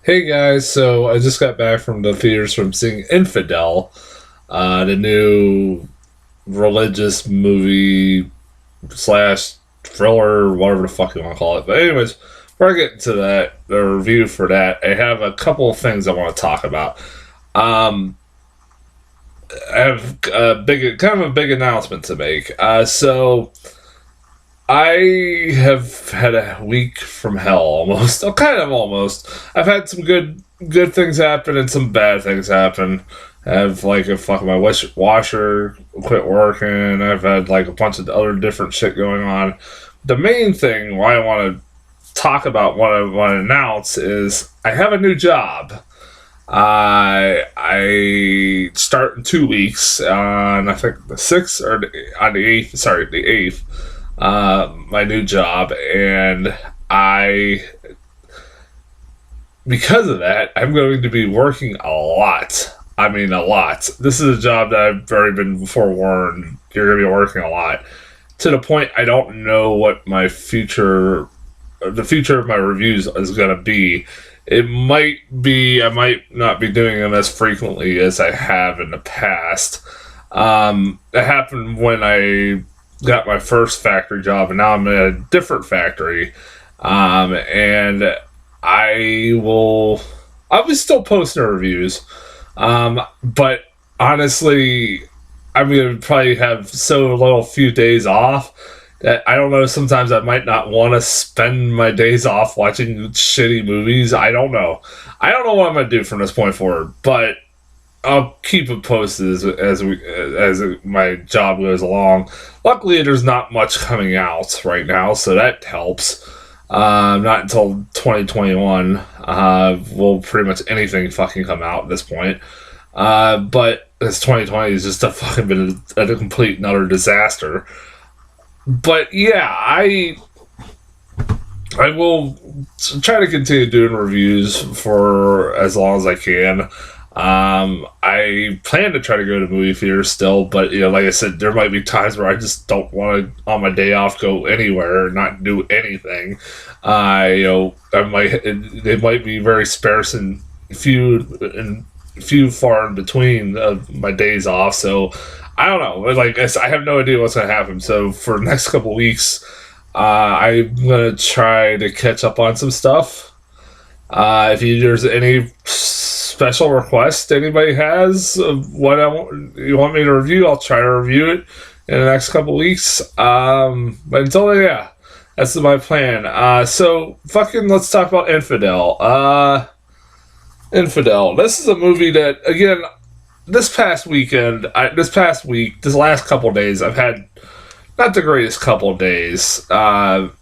Hey guys, so I just got back from the theaters from seeing Infidel, the new religious movie slash thriller, whatever the fuck you want to call it. But anyways, before I get into that, the review for that, I have a couple of things I want to talk about. Um, I have kind of a big announcement to make. So I have had a week from hell almost. Oh, kind of almost. I've had some good things happen and some bad things happen. I have like a fucking my washer quit working. I've had like a bunch of other different shit going on. The main thing why I want to talk about what I want to announce is I have a new job. I start in 2 weeks on I think the sixth or on the eighth. Sorry, the eighth. My new job, and I because of that, I'm going to be working a lot. I mean, a lot. This is a job that I've already been forewarned. You're going to be working a lot to the point I don't know what the future of my reviews is going to be. It might be I might not be doing them as frequently as I have in the past. It happened when I got my first factory job, and now I'm at a different factory. And I'll be still posting reviews. But honestly, I'm gonna probably have so little few days off that I don't know. Sometimes I might not want to spend my days off watching shitty movies. I don't know. I don't know what I'm gonna do from this point forward, but I'll keep it posted as my job goes along. Luckily, there's not much coming out right now, so that helps. Not until 2021 will pretty much anything fucking come out at this point. But this 2020 has just fucking been a complete and utter disaster. But yeah, I will try to continue doing reviews for as long as I can. I plan to try to go to movie theaters still, but like I said, there might be times where I just don't want to, on my day off, go anywhere, not do anything. I might they might be very sparse and few far in between of my days off. So I don't know. Like I have no idea what's gonna happen. So for the next couple weeks, I'm gonna try to catch up on some stuff. If there's any special request anybody has of what you want me to review, I'll try to review it in the next couple weeks. But until then, yeah, that's my plan. So fucking let's talk about Infidel. Infidel. This is a movie that again, this past weekend, this last couple days, I've had not the greatest couple days. Even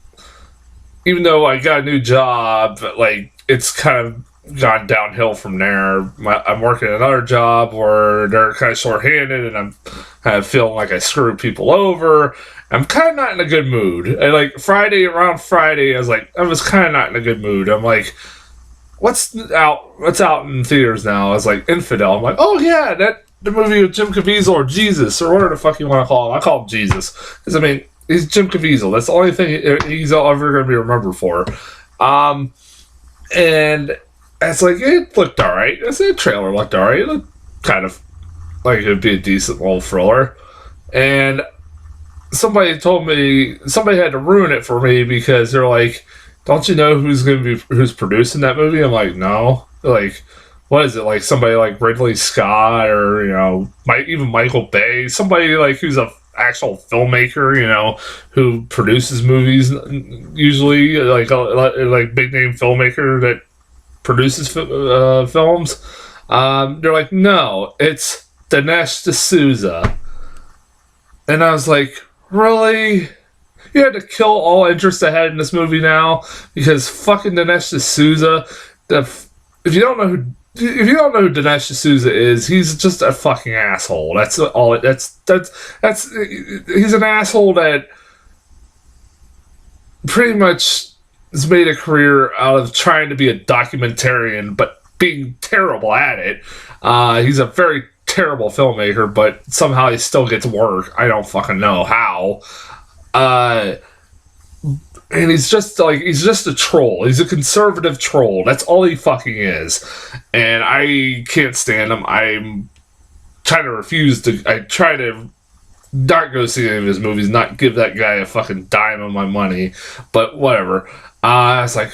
though I got a new job, like it's kind of gone downhill from there. I'm working another job where they're kind of shorthanded, and I'm kind of feeling like I screwed people over. I'm kind of not in a good mood. And like around Friday, I was kind of not in a good mood. I'm like, what's out in theaters now? I was like, Infidel. I'm like, oh yeah, the movie with Jim Caviezel or Jesus or whatever the fuck you want to call him. I call him Jesus because I mean he's Jim Caviezel. That's the only thing he's ever going to be remembered for. And it's like it looked alright. The trailer looked alright. It looked kind of like it'd be a decent little thriller. And somebody had to ruin it for me because they're like, "Don't you know who's producing that movie?" I'm like, "No." They're like, what is it, like somebody like Ridley Scott or even Michael Bay, somebody like who's a actual filmmaker, who produces movies usually, like big name filmmaker that produces films. They're like, no, it's Dinesh D'Souza, and I was like, really? You had to kill all interest I had in this movie now because fucking Dinesh D'Souza. If you don't know who Dinesh D'Souza is, he's just a fucking asshole. That's all. That's he's an asshole that pretty much has made a career out of trying to be a documentarian, but being terrible at it. He's a very terrible filmmaker, but somehow he still gets work. I don't fucking know how. and he's just a troll. He's a conservative troll. That's all he fucking is. And I can't stand him. I try to not go see any of his movies, not give that guy a fucking dime of my money, but whatever. I was like,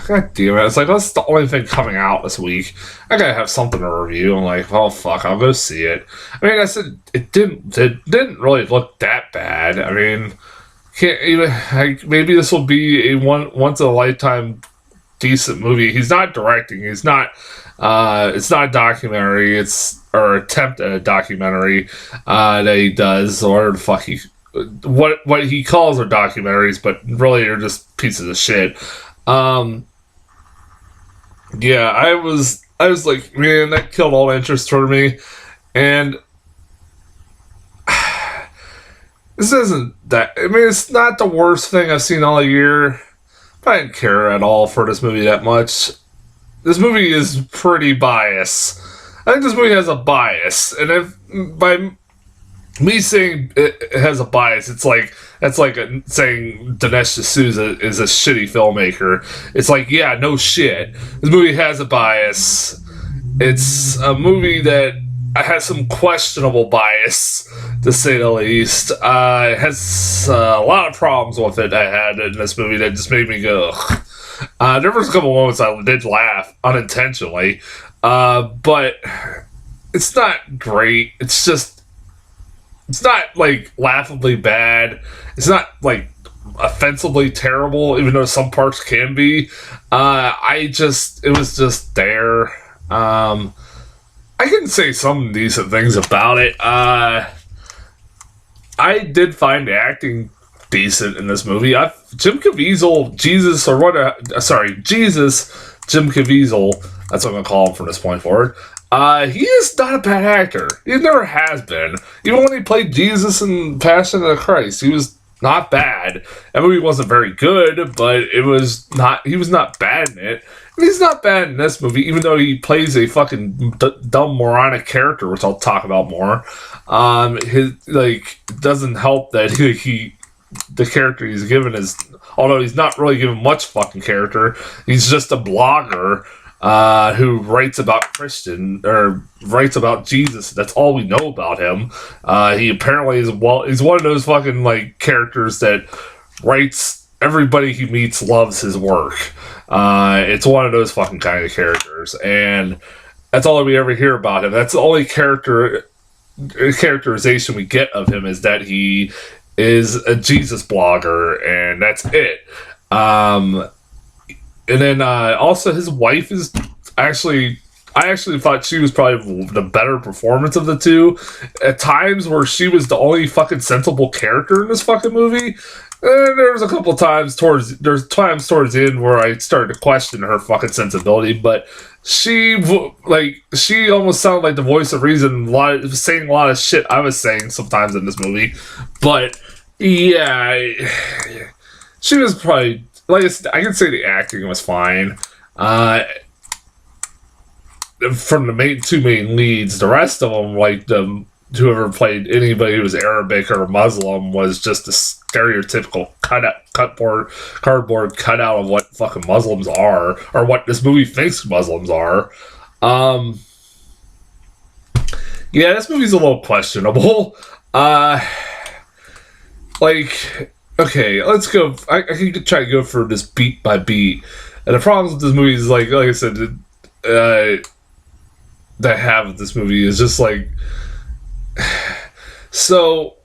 God damn it. It's like, that's the only thing coming out this week. I gotta have something to review. I'm like, oh fuck, I'll go see it. I mean, I said, it didn't really look that bad. I mean, can't even, maybe this will be a once in a lifetime decent movie. He's not directing. It's not a documentary. Or attempt at a documentary that he does, or the fuck what he calls are documentaries, but really are just pieces of shit. Yeah, I was like, man, that killed all interest for me, and this isn't that. I mean, it's not the worst thing I've seen all year. But I didn't care at all for this movie that much. This movie is pretty biased. I think this movie has a bias, and if by me saying it has a bias, that's like saying Dinesh D'Souza is a shitty filmmaker. It's like, yeah, no shit. This movie has a bias. It's a movie that has some questionable bias, to say the least. It has a lot of problems with it I had in this movie that just made me go, ugh. There was a couple moments I did laugh unintentionally. But it's not great. It's not like laughably bad. It's not like offensively terrible, even though some parts can be. It was just there. I can say some decent things about it. I did find the acting decent in this movie. Jim Caviezel, Jim Caviezel, that's what I'm going to call him from this point forward. He is not a bad actor. He never has been. Even when he played Jesus in Passion of the Christ, he was not bad. That movie wasn't very good, but he was not bad in it. And he's not bad in this movie, even though he plays a fucking dumb, moronic character, which I'll talk about more. Doesn't help that the character he's given is, although he's not really given much fucking character, he's just a blogger who writes about writes about Jesus. That's all we know about him. He apparently he's one of those fucking like characters that writes, everybody he meets loves his work. It's one of those fucking kind of characters, and that's all we ever hear about him. That's the only characterization we get of him, is that he is a Jesus blogger, and that's it. And then also his wife is I actually thought she was probably the better performance of the two. At times where she was the only fucking sensible character in this fucking movie. And there's a couple times towards the end where I started to question her fucking sensibility, but she almost sounded like the voice of reason, saying a lot of shit I was saying sometimes in this movie. But yeah, she was probably, like I can say the acting was fine. From the two main leads, the rest of them, like whoever played anybody who was Arabic or Muslim, was just a stereotypical cardboard cutout of what fucking Muslims are, or what this movie thinks Muslims are. Yeah, this movie's a little questionable. Okay, let's go. I can try to go for this beat by beat. And the problems with this movie is, like I said, that I have with this movie is just like, so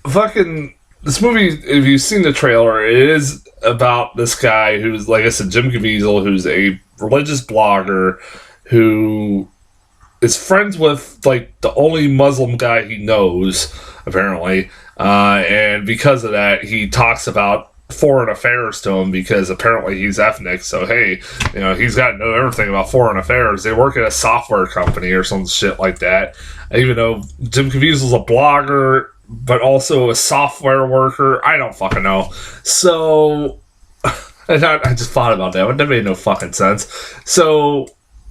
fucking this movie, if you've seen the trailer, it is about this guy who's, like I said, Jim Caviezel, who's a religious blogger who is friends with like the only Muslim guy he knows, apparently, and because of that, he talks about foreign affairs to him because apparently he's ethnic. So hey, he's got to know everything about foreign affairs. They work at a software company or some shit like that. Even though Jim Caviezel's a blogger, but also a software worker, I don't fucking know. So I just thought about that, but that made no fucking sense. So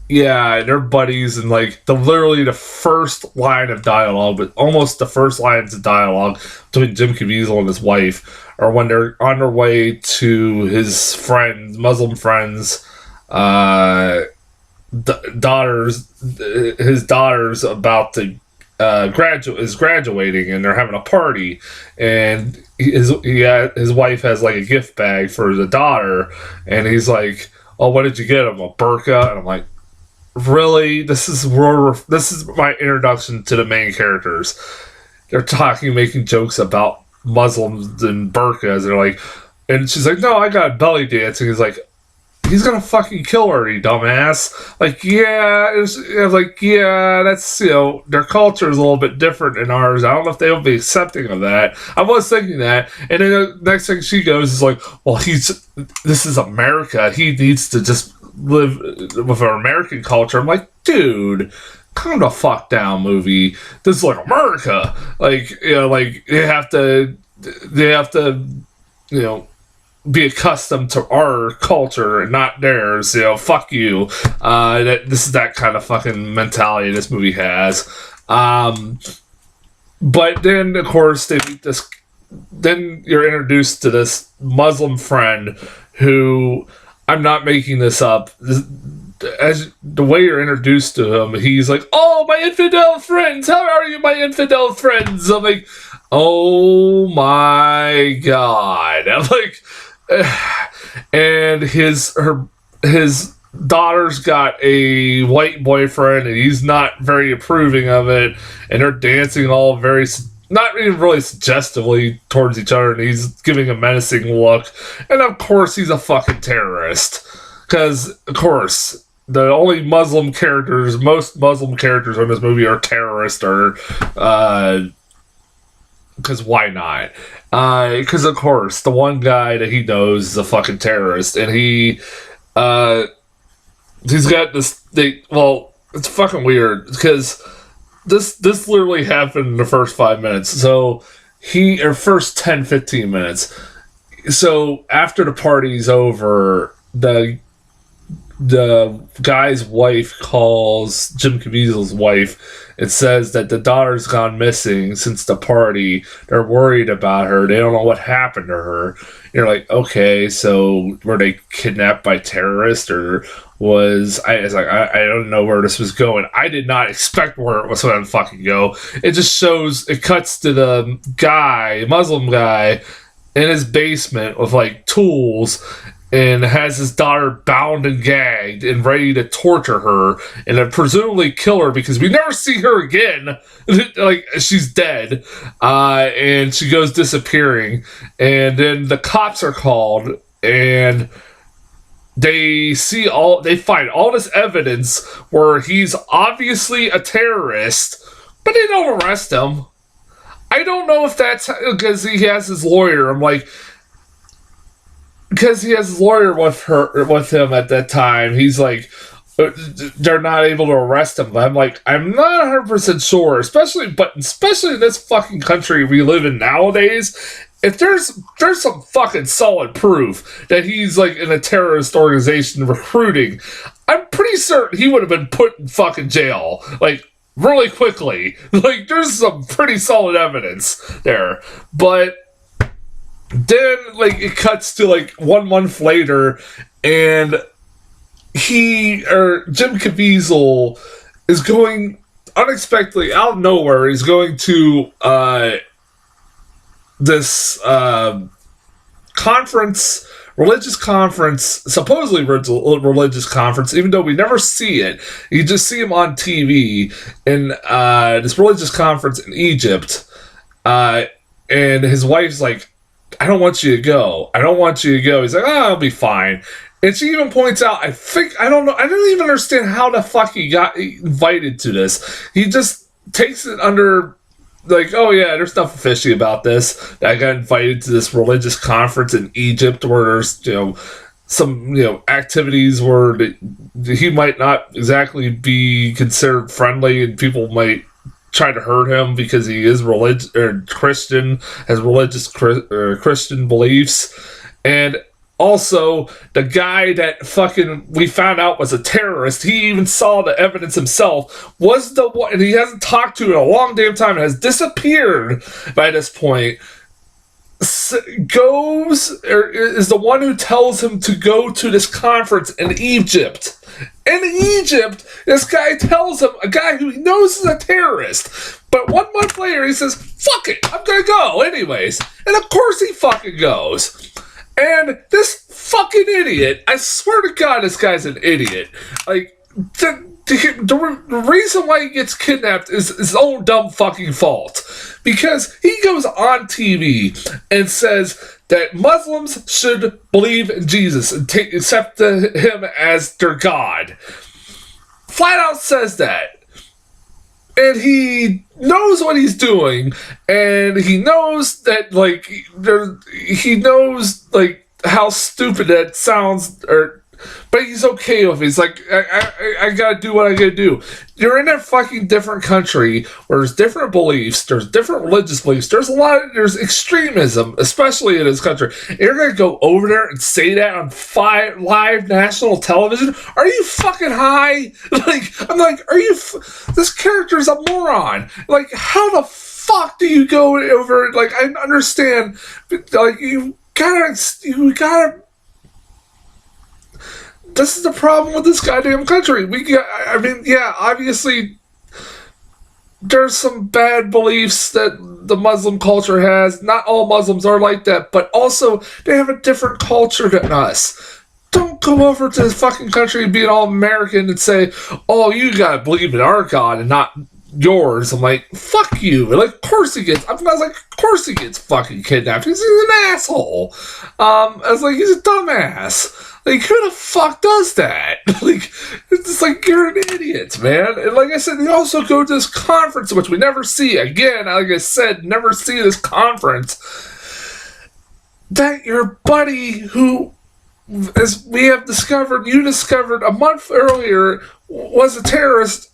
yeah, they're buddies, and like literally the first line of dialogue, but almost the first lines of dialogue between Jim Caviezel and his wife or when they're on their way to his friends, Muslim friends, daughters, his daughter's about to graduating, and they're having a party, and his wife has like a gift bag for the daughter, and he's like, "Oh, what did you get him? A burqa?" And I'm like, "Really? This is my introduction to the main characters. They're making jokes about Muslims and burqas. They're like," and she's like, "No, I got belly dancing." He's like, "He's gonna fucking kill her, you dumbass." Like, yeah, I was like, yeah, that's, their culture is a little bit different than ours. I don't know if they'll be accepting of that. I was thinking that, and then the next thing she goes is like, "Well, this is America. He needs to just live with our American culture." I'm like, dude, calm the fuck down, movie. This is like America. Like, like they have to, be accustomed to our culture and not theirs. Fuck you. This is that kind of fucking mentality this movie has. But then, of course, they meet this. Then you're introduced to this Muslim friend who, I'm not making this up. As the way you're introduced to him, he's like, "Oh, my infidel friends, how are you, my infidel friends?" I'm like, oh my god. I'm like, and his daughter's got a white boyfriend, and he's not very approving of it, and they're dancing all very, not even really suggestively towards each other, and he's giving a menacing look, and of course he's a fucking terrorist, because of course the only most Muslim characters in this movie are terrorists, or because why not? Because of course the one guy that he knows is a fucking terrorist, and he's got this thing. Well, it's fucking weird because this literally happened in the first 5 minutes. So first 10-15 minutes. So after the party's over, the guy's wife calls Jim Caviezel's wife and says that the daughter's gone missing since the party. They're worried about her. They don't know what happened to her. You're like, okay, so were they kidnapped by terrorists, or I don't know where this was going. I did not expect where it was going to fucking go. It just it cuts to the Muslim guy, in his basement with like tools, and has his daughter bound and gagged and ready to torture her and then presumably kill her, because we never see her again. Like, she's dead. And she goes disappearing. And then the cops are called, and they find all this evidence where he's obviously a terrorist, but they don't arrest him. I don't know if that's because he has his lawyer. I'm like, because he has his lawyer with him at that time, he's like, they're not able to arrest him. I'm like, I'm not 100% sure, especially in this fucking country we live in nowadays. If there's some fucking solid proof that he's like in a terrorist organization recruiting, I'm pretty certain he would have been put in fucking jail, like, really quickly. Like, there's some pretty solid evidence there. But then, like, it cuts to, like, 1 month later, and Jim Caviezel is going unexpectedly out of nowhere. He's going to this religious conference, supposedly religious conference, even though we never see it. You just see him on TV in this religious conference in Egypt, and his wife's like, I don't want you to go. He's like, I'll be fine. And she even points out, I don't even understand how the fuck he got invited to this. He just takes it under, like, oh yeah, there's nothing fishy about this. I got invited to this religious conference in Egypt where there's, some, activities where he might not exactly be considered friendly, and people might try to hurt him because he is Christian, has religious Christian beliefs. And also, the guy that fucking we found out was a terrorist, he even saw the evidence himself, was the one, and he hasn't talked to in a long damn time and has disappeared by this point. goes, or is the one who tells him to go to this conference in Egypt. In Egypt, this guy tells him, a guy who he knows is a terrorist, but 1 month later he says, fuck it, I'm gonna go anyways. And of course he fucking goes. And this fucking idiot, I swear to God, this guy's an idiot. Like, the reason why he gets kidnapped is his own dumb fucking fault. Because he goes on TV and says that Muslims should believe in Jesus and accept him as their God. Flat out says that. And he knows what he's doing, and he knows that, like, he knows, like, how stupid that sounds, but he's okay with it. He's like, I gotta do what I gotta do. You're in a fucking different country where there's different beliefs, there's different religious beliefs, there's extremism, especially in this country. And you're gonna go over there and say that on live national television? Are you fucking high? Like, I'm like, this character's a moron. Like, how the fuck do you go over, like, I understand, like, you gotta, this is the problem with this goddamn country. Obviously, there's some bad beliefs that the Muslim culture has. Not all Muslims are like that, but also they have a different culture than us. Don't go over to this fucking country and be an all-American and say, oh, you gotta believe in our God and not yours. I'm like, fuck you. Like, of course he gets, of course he gets fucking kidnapped. He's an asshole. I was like, he's a dumbass. Like, who the fuck does that? Like, it's just like, you're an idiot, man. And like I said, they also go to this conference, which we never see. Again, like I said, never see this conference. That your buddy who, as we have discovered, you discovered a month earlier, was a terrorist,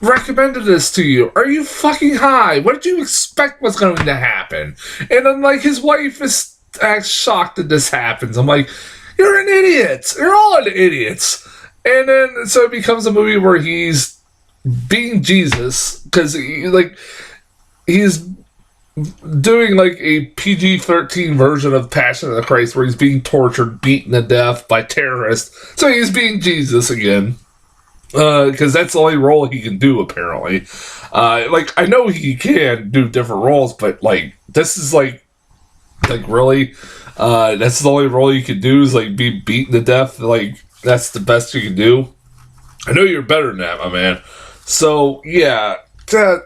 recommended this to you. Are you fucking high? What did you expect was going to happen? And then, like, his wife is shocked that this happens. I'm like, you're an idiot. You're all an idiots. And then, so it becomes a movie where he's being Jesus, because he's doing like a PG-13 version of Passion of the Christ, where he's being tortured, beaten to death by terrorists. So he's being Jesus again. Because that's the only role he can do, apparently. I know he can do different roles, but, like, this is, like, really? That's the only role you can do is, like, be beaten to death? Like, that's the best you can do? I know you're better than that, my man. So, yeah. God,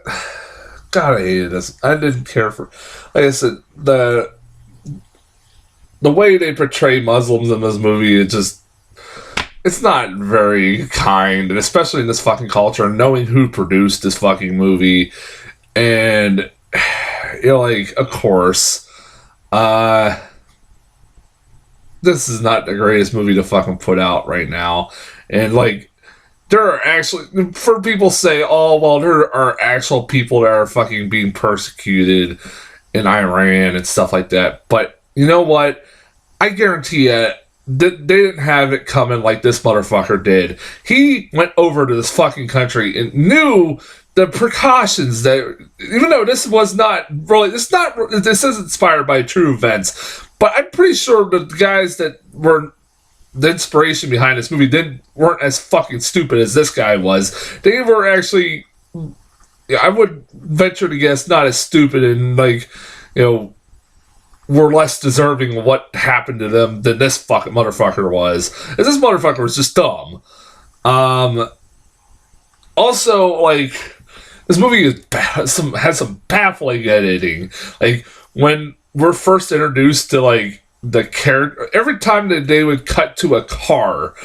I hated this. I didn't care for... Like I said, the way they portray Muslims in this movie, it's not very kind, and especially in this fucking culture, knowing who produced this fucking movie, and, like, of course, this is not the greatest movie to fucking put out right now, and, like, there are actually, for people say, oh, well, there are actual people that are fucking being persecuted in Iran and stuff like that, but, you know what, I guarantee you, they didn't have it coming like this motherfucker did. He went over to this fucking country and knew the precautions that, even though this was not really, this is inspired by true events, but I'm pretty sure the guys that were the inspiration behind this movie weren't as fucking stupid as this guy was. They were actually, I would venture to guess, not as stupid and, like, were less deserving of what happened to them than this fucking motherfucker was. And this motherfucker was just dumb. Also, like, this movie has some baffling editing. Like, when we're first introduced to, like, the character, every time that they would cut to a car,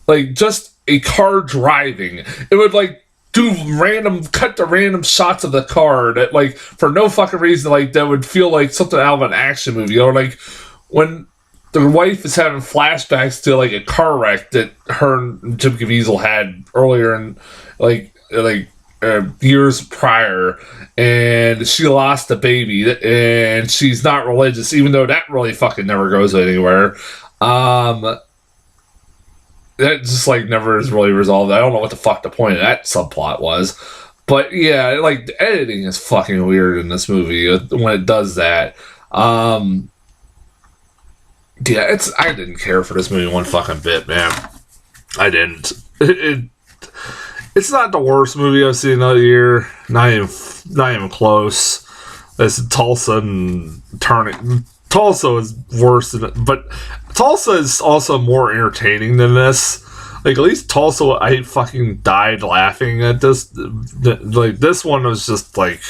like, just a car driving, it would, like, cut to random shots of the car that, like, for no fucking reason, like, that would feel like something out of an action movie. Or, like, when the wife is having flashbacks to, like, a car wreck that her and Jim Caviezel had earlier in, years prior, and she lost a baby, and she's not religious, even though that really fucking never goes anywhere. That just, like, never is really resolved. I don't know what the fuck the point of that subplot was. But, yeah, like, the editing is fucking weird in this movie when it does that. Um, yeah, I didn't care for this movie one fucking bit, man. I didn't. It's not the worst movie I've seen all year. Not even close. It's Tulsa and Turning. Tulsa is worse than it, but Tulsa is also more entertaining than this. Like, at least Tulsa, I fucking died laughing at this. Like, this one was just like,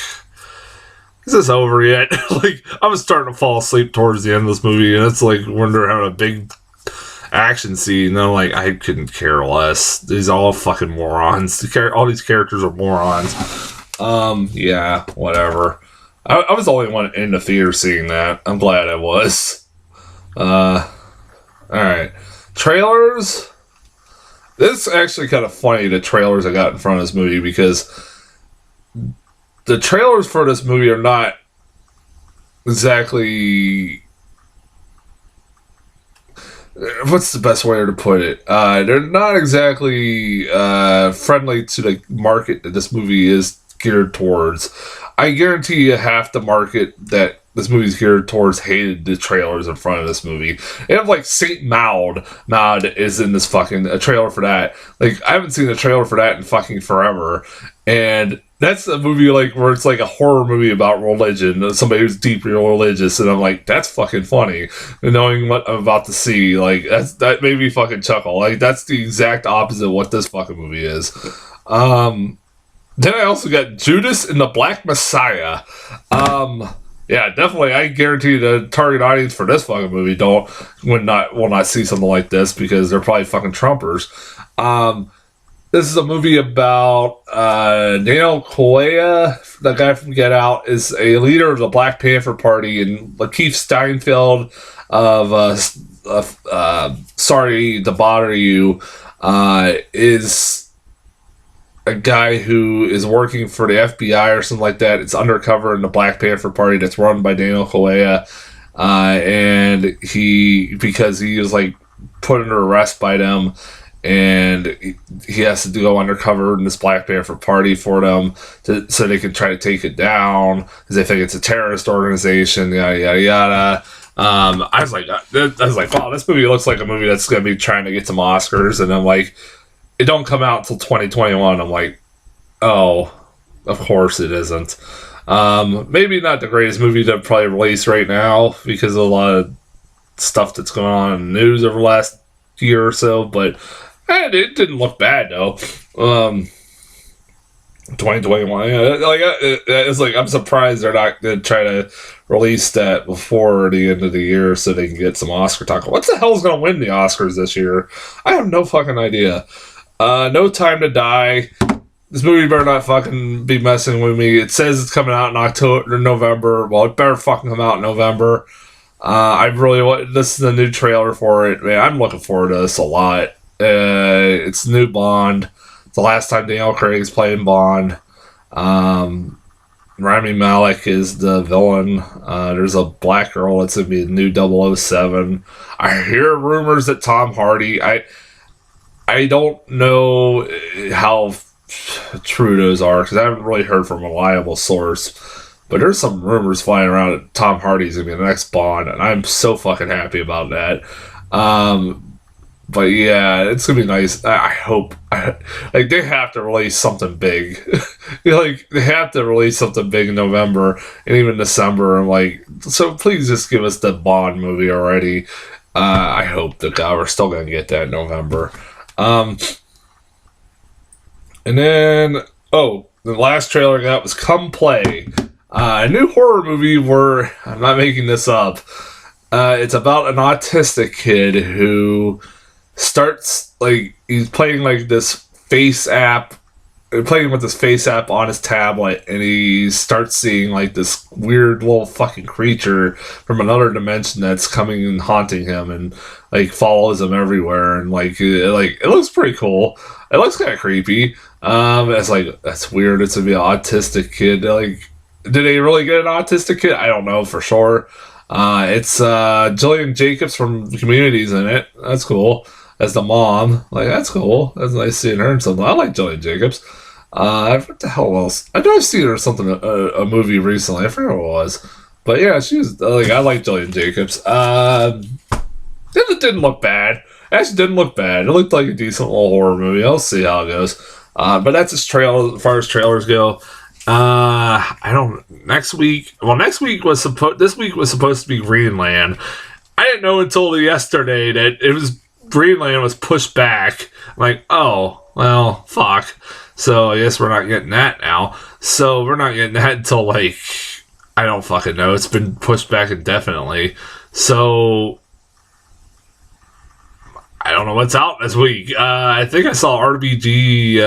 is this over yet? Like, I was starting to fall asleep towards the end of this movie, and it's like when they're having a big action scene, and I'm like, I couldn't care less. These are all fucking morons. All these characters are morons. Yeah, whatever. I was the only one in the theater seeing that. I'm glad I was. Alright. Trailers. This is actually kind of funny, the trailers I got in front of this movie, because the trailers for this movie are not exactly... What's the best way to put it? They're not exactly friendly to the market that this movie is geared towards. I guarantee you half the market that this movie's geared towards hated the trailers in front of this movie. They have like Saint Maud is in this fucking a trailer for that. Like, I haven't seen a trailer for that in fucking forever. And that's a movie like where it's like a horror movie about religion, somebody who's deeply religious, and I'm like, that's fucking funny. And knowing what I'm about to see, like that made me fucking chuckle. Like, that's the exact opposite of what this fucking movie is. Then I also got Judas and the Black Messiah. Yeah, definitely. I guarantee the target audience for this fucking movie will not see something like this, because they're probably fucking Trumpers. This is a movie about Daniel Kaluuya, the guy from Get Out, is a leader of the Black Panther Party, and Lakeith Steinfeld of Sorry to Bother You is a guy who is working for the FBI or something like that. It's undercover in the Black Panther Party that's run by Daniel Kaluuya, and because he was like put under arrest by them, and he has to go undercover in this Black Panther Party for them so they can try to take it down because they think it's a terrorist organization. Yada yada yada. I was like, wow, this movie looks like a movie that's gonna be trying to get some Oscars, and I'm like, it don't come out until 2021. I'm like, oh, of course it isn't. Maybe not the greatest movie to probably release right now because of a lot of stuff that's going on in the news over the last year or so, but it didn't look bad though. 2021, it's like, I'm surprised they're not going to try to release that before the end of the year so they can get some Oscar talk. What the hell is going to win the Oscars this year? I have no fucking idea. No Time to Die. This movie better not fucking be messing with me. It says it's coming out in October or November. Well, it better fucking come out in November. This is the new trailer for it. Man, I'm looking forward to this a lot. It's the new Bond. It's the last time Daniel Craig's playing Bond. Rami Malek is the villain. There's a black girl that's going to be the new 007. I hear rumors that Tom Hardy... I don't know how true those are because I haven't really heard from a reliable source. But there's some rumors flying around that Tom Hardy's going to be the next Bond, and I'm so fucking happy about that. But yeah, it's going to be nice. I hope. Like, they have to release something big. Like, they have to release something big in November and even December. I'm like, so please just give us the Bond movie already. I hope that we're still going to get that in November. And then, the last trailer I got was Come Play. A new horror movie where, I'm not making this up, it's about an autistic kid who starts, like, he's playing, like, this face app, playing with this face app on his tablet, and he starts seeing, like, this weird little fucking creature from another dimension that's coming and haunting him, and, like, follows him everywhere, and, it looks pretty cool. It looks kind of creepy. It's like, that's weird. It's gonna be an autistic kid. Like, did they really get an autistic kid? I don't know for sure. It's Jillian Jacobs from Community's in it. That's cool. As the mom. Like, that's cool. That's nice seeing her in something. I like Jillian Jacobs. What the hell else? I know I've seen her in something, a movie recently. I forget what it was. But yeah, she's like, I like Jillian Jacobs. It didn't look bad. It actually didn't look bad. It looked like a decent little horror movie. I'll see how it goes. But that's as far as trailers go. I don't. Next week. Well, this week was supposed to be Greenland. I didn't know until yesterday that Greenland was pushed back. I'm like, oh, well, fuck. So I guess we're not getting that now. So we're not getting that until like, I don't fucking know. It's been pushed back indefinitely. So I don't know what's out this week. I think I saw RBG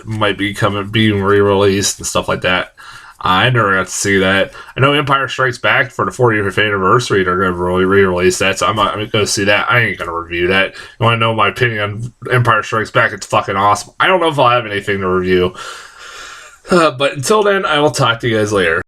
might be being re-released and stuff like that. I never got to see that. I know Empire Strikes Back for the 40th anniversary. They're going to re-release that, so I'm going to go see that. I ain't going to review that. You want to know my opinion on Empire Strikes Back? It's fucking awesome. I don't know if I'll have anything to review. But until then, I will talk to you guys later.